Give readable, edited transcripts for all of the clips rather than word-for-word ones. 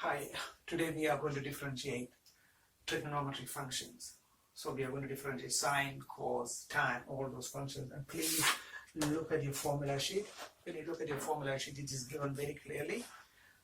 Hi, today we are going to differentiate trigonometric functions. So we are going to differentiate sine, cos, tan, all those functions. And please look at your formula sheet. When you look at your formula sheet, it is given very clearly.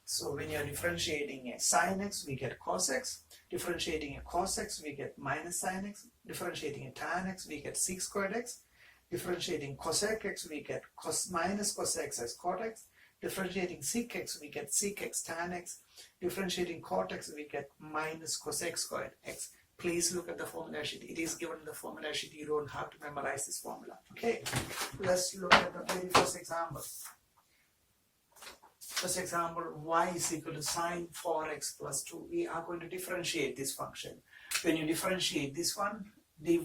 So when you are differentiating a sine x, we get cos x. Differentiating a cos x, we get minus sine x. Differentiating a tan x, we get sec squared x. Differentiating cosec x, we get minus cos x as cot x. Differentiating sec x, we get sec x tan x. Differentiating cot x, we get minus cosec squared x. Please look at the formula sheet. It is given in the formula sheet. You don't have to memorize this formula. Okay, let's look at the very first example. First example, y is equal to sine 4x plus 2. We are going to differentiate this function. When you differentiate this one, dy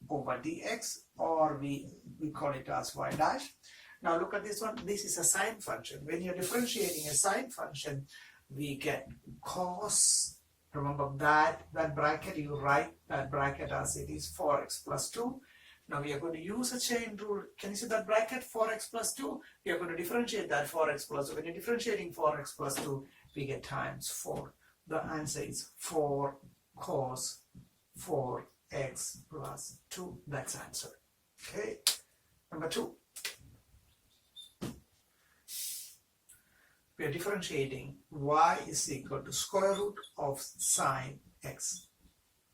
over dx, or we call it as y dash. Now look at this one. This is a sine function. When you're differentiating a sine function, we get cos. Remember that bracket, you write that bracket as it is 4x plus 2. Now we are going to use a chain rule. Can you see that bracket 4x plus 2? We are going to differentiate that 4x plus 2. When you're differentiating 4x plus 2, we get times 4. The answer is 4 cos 4x plus 2. That's answer. Okay. Number 2. We are differentiating y is equal to square root of sine x.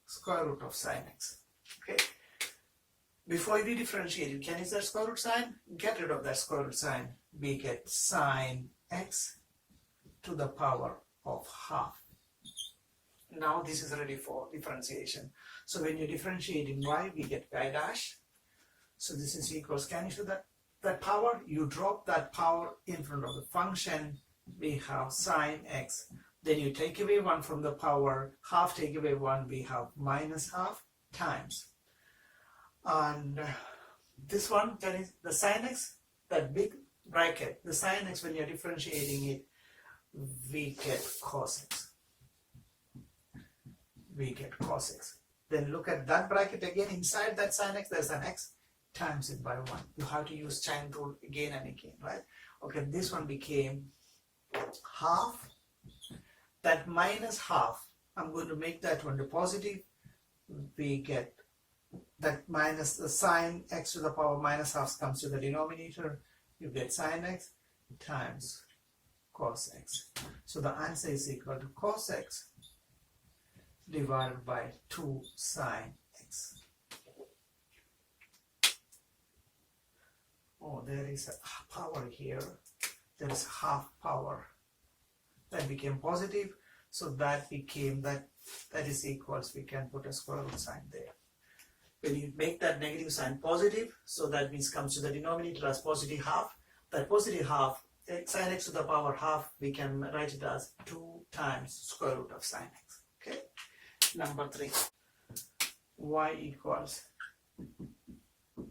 Square root of sine x. Okay. Before we differentiate, you can use that square root sign. Get rid of that square root sign. We get sine x to the power of half. Now this is ready for differentiation. So when you're differentiating y, we get y dash. So this is equals, can you show that power? You drop that power in front of the function. We have sine x. Then you take away 1 from the power. Half take away 1, we have minus half times. And this one, the sine x, that big bracket, the sine x, when you're differentiating it, we get cos x. We get cos x. Then look at that bracket again. Inside that sine x, there's an x. Times it by 1. You have to use chain rule again and again, right? Okay, this one became half. That minus half, I'm going to make that one to positive. We get that minus the sine x to the power minus half comes to the denominator. You get sine x times cos x. So the answer is equal to cos x divided by 2 sine x. Oh, there is a power here. There is half power. That became positive. So that became that is equals. We can put a square root sign there. When you make that negative sign positive, so that means comes to the denominator as positive half. That positive half, sine x to the power half, we can write it as 2 times square root of sine x. Okay. Number 3. Y equals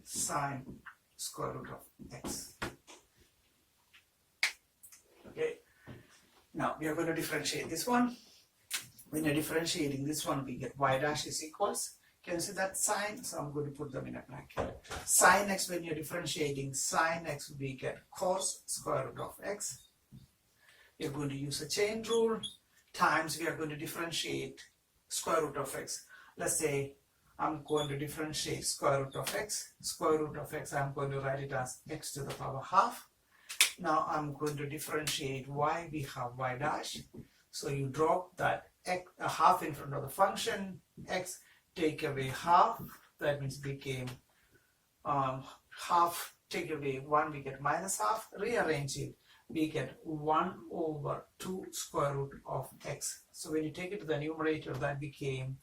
sine square root of x. Okay. Now we are going to differentiate this one. When you're differentiating this one, we get y dash is equals. Can you see that sign? So I'm going to put them in a bracket. Sine x, when you're differentiating sine x, we get cos square root of x. We're going to use a chain rule. Times we are going to differentiate square root of x. Let's say I'm going to differentiate square root of x. Square root of x, I'm going to write it as x to the power half. Now I'm going to differentiate y. We have y dash. So you drop that x, a half in front of the function x. Take away half, that means became half, take away 1, we get minus half, rearrange it, we get 1 over 2 square root of x. So when you take it to the numerator, that became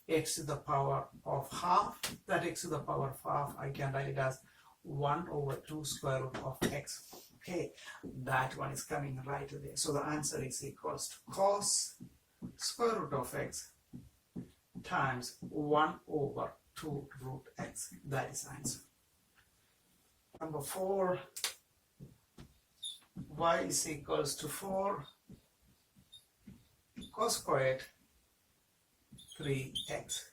x to the power of half. That x to the power of half, I can write it as 1 over 2 square root of x. Okay, that one is coming right there. So the answer is equals to cos square root of x times 1 over 2 root x. That is answer. Number 4, y is equals to 4 cos squared 3x.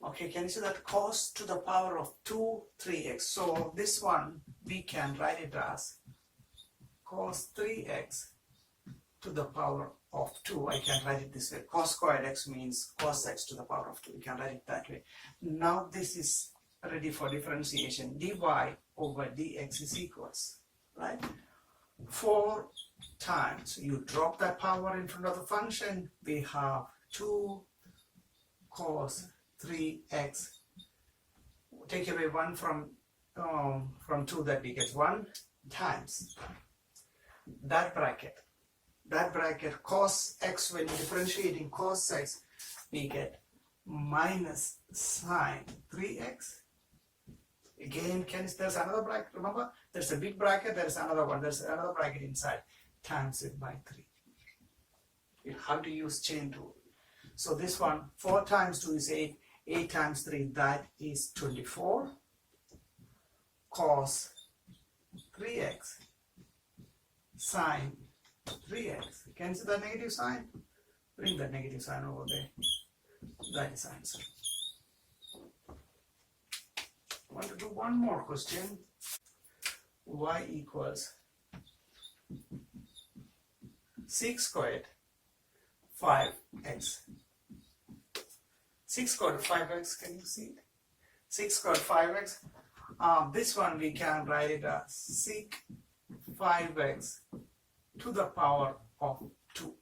Okay, can you see that cos to the power of 2, 3x? So this one, we can write it as cos 3x to the power of 2. I can write it this way. Cos squared x means cos x to the power of 2. You can write it that way. Now this is ready for differentiation. Dy over dx is equals, right? 4 times, you drop that power in front of the function, we have 2 cos 3x. Take away 1 from 2, that we get 1 times that bracket cos x. When differentiating cos x, we get minus sine 3x. Again, there's another bracket. Remember, there's a big bracket, there's another one, there's another bracket inside, times it by 3. You have to use chain rule. So this one, 4 times 2 is 8, 8 times 3, that is 24 cos 3x sine 3x. Can you see the negative sign? Bring that negative sign over there. That is answer. I want to do one more question. Y equals 6 squared 5x. 6 squared 5x, can you see it? 6 squared 5x. This one we can write it as sec 5x to the power of 2.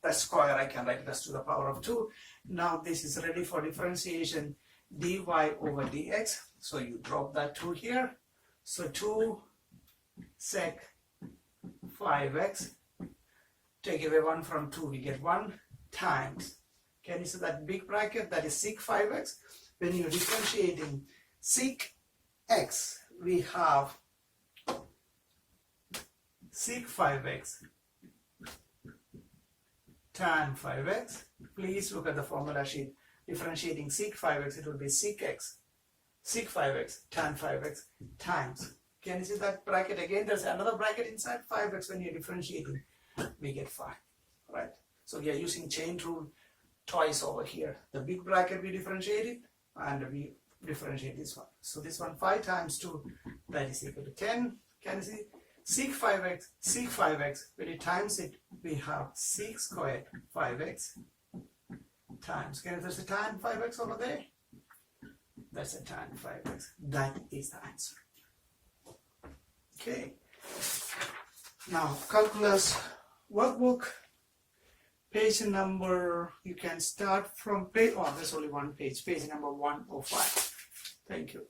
That square I can write it as to the power of 2. Now this is ready for differentiation. Dy over dx. So you drop that 2 here. So 2 sec 5x. Take away 1 from 2, we get 1 times. Can you see that big bracket? That is sec 5x. When you're differentiating sec x, we have sec 5x tan 5x. Please look at the formula sheet. Differentiating sec 5x, it will be sec x, sec 5x, tan 5x times. Can you see that bracket again? There's another bracket inside 5x. When you're differentiating, we get 5, right? So we are using chain rule twice over here. The big bracket we differentiated, and we differentiate this one. So this one, 5 times 2, that is equal to 10. Can you see? Sec 5x, when you times it, we have sec squared 5x times. Can you, there's a tan 5x over there? That's a tan 5x. That is the answer. Okay. Now, calculus workbook, page number, you can start from page, oh, there's only one page, page number 105. Thank you.